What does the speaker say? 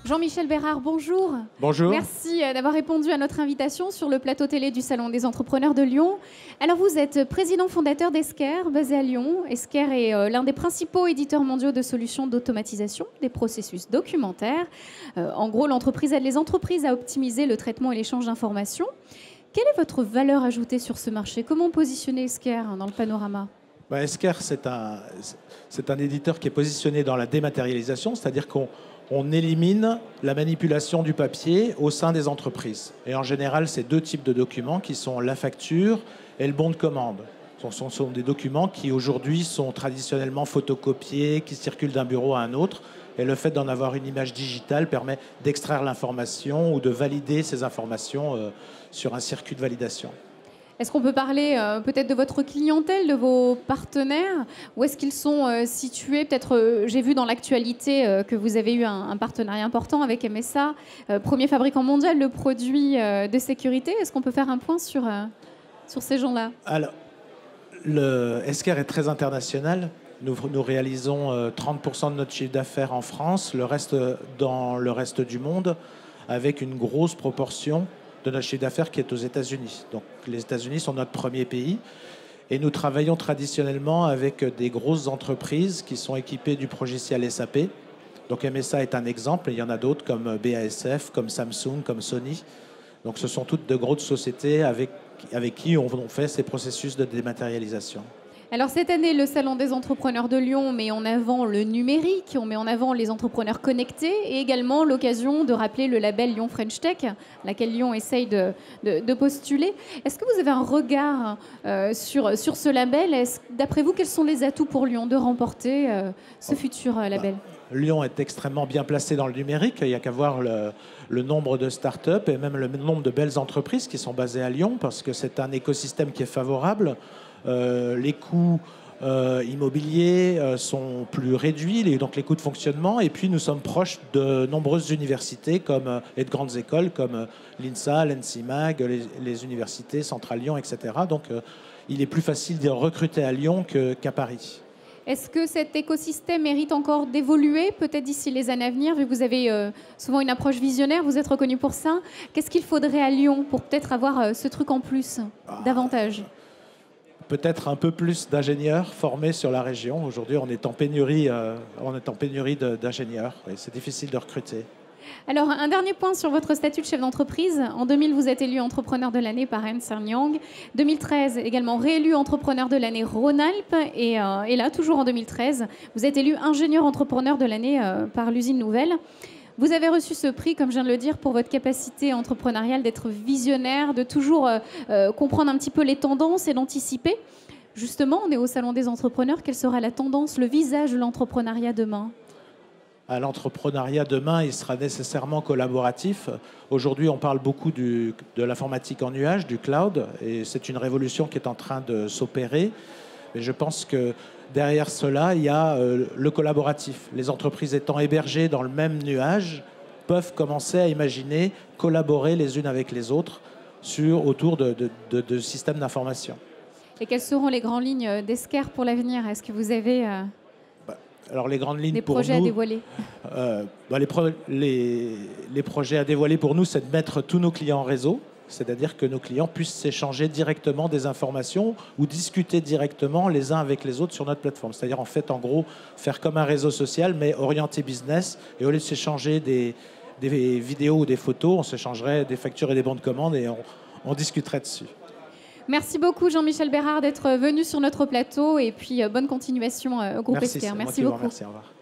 Jean-Michel Bérard, bonjour. Bonjour. Merci d'avoir répondu à notre invitation sur le plateau télé du Salon des entrepreneurs de Lyon. Alors vous êtes président fondateur d'Esker, basé à Lyon. Esker est l'un des principaux éditeurs mondiaux de solutions d'automatisation des processus documentaires. En gros, l'entreprise aide les entreprises à optimiser le traitement et l'échange d'informations. Quelle est votre valeur ajoutée sur ce marché? Comment positionner Esker dans le panorama? Esker, c'est un éditeur qui est positionné dans la dématérialisation, c'est-à-dire qu'on élimine la manipulation du papier au sein des entreprises. Et en général, c'est deux types de documents qui sont la facture et le bon de commande. Ce sont des documents qui aujourd'hui sont traditionnellement photocopiés, qui circulent d'un bureau à un autre. Et le fait d'en avoir une image digitale permet d'extraire l'information ou de valider ces informations sur un circuit de validation. Est-ce qu'on peut parler peut-être de votre clientèle, de vos partenaires? Où est-ce qu'ils sont situés? Peut-être, j'ai vu dans l'actualité que vous avez eu un partenariat important avec MSA, premier fabricant mondial de produits de sécurité. Est-ce qu'on peut faire un point sur ces gens-là? Alors, Esker est très international. Nous réalisons 30% de notre chiffre d'affaires en France, le reste dans le reste du monde, avec une grosse proportion de notre chiffre d'affaires qui est aux États-Unis. Donc les États-Unis sont notre premier pays et nous travaillons traditionnellement avec des grosses entreprises qui sont équipées du logiciel SAP. Donc MSA est un exemple, et il y en a d'autres comme BASF, comme Samsung, comme Sony. Donc ce sont toutes de grosses sociétés avec qui on fait ces processus de dématérialisation. Alors cette année, le Salon des entrepreneurs de Lyon met en avant le numérique, on met en avant les entrepreneurs connectés et également l'occasion de rappeler le label Lyon French Tech, à laquelle Lyon essaye de postuler. Est-ce que vous avez un regard sur ce label? D'après vous, quels sont les atouts pour Lyon de remporter ce futur label? Lyon est extrêmement bien placé dans le numérique. Il n'y a qu'à voir le nombre de start-up et même le nombre de belles entreprises qui sont basées à Lyon parce que c'est un écosystème qui est favorable. Les coûts immobiliers sont plus réduits, donc les coûts de fonctionnement. Et puis nous sommes proches de nombreuses universités et de grandes écoles comme l'INSA, l'ENSIMAG, les universités Centrale Lyon, etc. Donc il est plus facile de recruter à Lyon qu'à Paris. Est-ce que cet écosystème mérite encore d'évoluer, peut-être d'ici les années à venir, vu que vous avez souvent une approche visionnaire, vous êtes reconnu pour ça? Qu'est-ce qu'il faudrait à Lyon pour peut-être avoir ce truc en plus, davantage? Peut-être un peu plus d'ingénieurs formés sur la région. Aujourd'hui, on est en pénurie d'ingénieurs et c'est difficile de recruter. Alors, un dernier point sur votre statut de chef d'entreprise. En 2000, vous êtes élu entrepreneur de l'année par Ernst & Young. 2013, également réélu entrepreneur de l'année Rhône-Alpes. Et là, toujours en 2013, vous êtes élu ingénieur entrepreneur de l'année par l'usine Nouvelle. Vous avez reçu ce prix, comme je viens de le dire, pour votre capacité entrepreneuriale d'être visionnaire, de toujours comprendre un petit peu les tendances et d'anticiper. Justement, on est au Salon des entrepreneurs. Quelle sera la tendance, le visage de l'entrepreneuriat demain? L'entrepreneuriat demain, il sera nécessairement collaboratif. Aujourd'hui, on parle beaucoup de l'informatique en nuage, du cloud, et c'est une révolution qui est en train de s'opérer. Mais je pense que derrière cela, il y a le collaboratif. Les entreprises étant hébergées dans le même nuage peuvent commencer à imaginer collaborer les unes avec les autres autour de systèmes d'information. Et quelles seront les grandes lignes d'Esker pour l'avenir? Est-ce que vous avez alors les grandes lignes des pour projets nous, à dévoiler? Les projets à dévoiler pour nous, c'est de mettre tous nos clients en réseau. C'est-à-dire que nos clients puissent s'échanger directement des informations ou discuter directement les uns avec les autres sur notre plateforme. C'est-à-dire, en fait, en gros, faire comme un réseau social, mais orienté business. Et au lieu de s'échanger des vidéos ou des photos, on s'échangerait des factures et des bons de commande et on discuterait dessus. Merci beaucoup, Jean-Michel Bérard, d'être venu sur notre plateau. Et puis, bonne continuation au groupe Esker. Merci beaucoup. Merci beaucoup. Merci, au revoir.